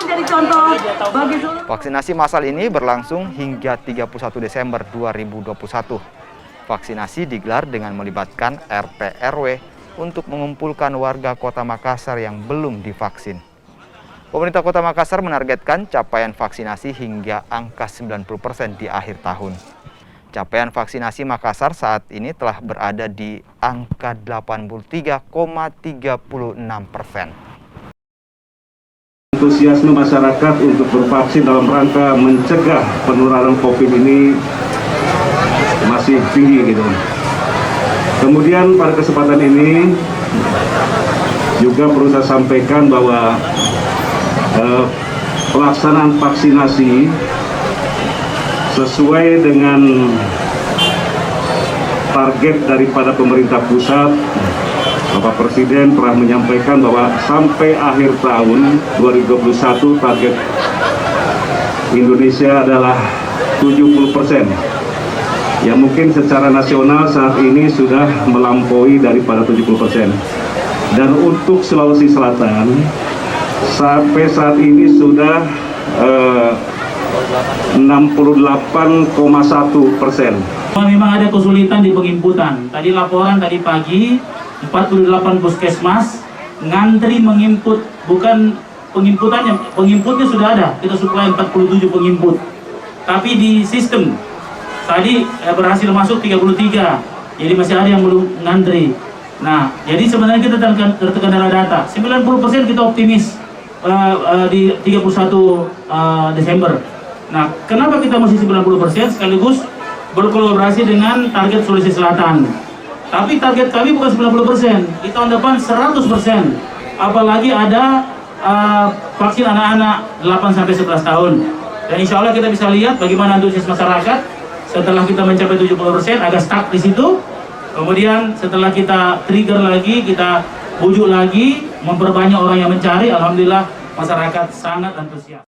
menjadi contoh bagi seluruh. Vaksinasi massal ini berlangsung hingga 31 Desember 2021. Vaksinasi digelar dengan melibatkan RT RW untuk mengumpulkan warga Kota Makassar yang belum divaksin. Pemerintah Kota Makassar menargetkan capaian vaksinasi hingga angka 90% di akhir tahun. Capaian vaksinasi Makassar saat ini telah berada di angka 83,36%. Antusiasme masyarakat untuk bervaksin dalam rangka mencegah penularan COVID ini masih tinggi gitu. Kemudian pada kesempatan ini juga perlu saya sampaikan bahwa pelaksanaan vaksinasi sesuai dengan target daripada pemerintah pusat. Bapak Presiden telah menyampaikan bahwa sampai akhir tahun 2021 target Indonesia adalah 70%. Ya mungkin secara nasional saat ini sudah melampaui daripada 70%. Dan untuk Sulawesi Selatan sampai saat ini sudah 68,1%. Memang ada kesulitan di penginputan. Tadi laporan tadi pagi 48 puskesmas ngantri menginput, bukan penginputannya, penginputnya sudah ada, kita suplai 47 penginput. Tapi di sistem tadi berhasil masuk 33, jadi masih ada yang belum ngantri. Nah, jadi sebenarnya kita terkendala data. 90% kita optimis di 31 Desember. Nah, kenapa kita masih 90% sekaligus berkolaborasi dengan target Sulawesi Selatan? Tapi target kami bukan 90%, di tahun depan 100%. Apalagi ada vaksin anak-anak 8-11 tahun. Dan insya Allah kita bisa lihat bagaimana antusias masyarakat setelah kita mencapai 70%, agak stuck di situ. Kemudian setelah kita trigger lagi, kita bujuk lagi, memperbanyak orang yang mencari, alhamdulillah masyarakat sangat antusias.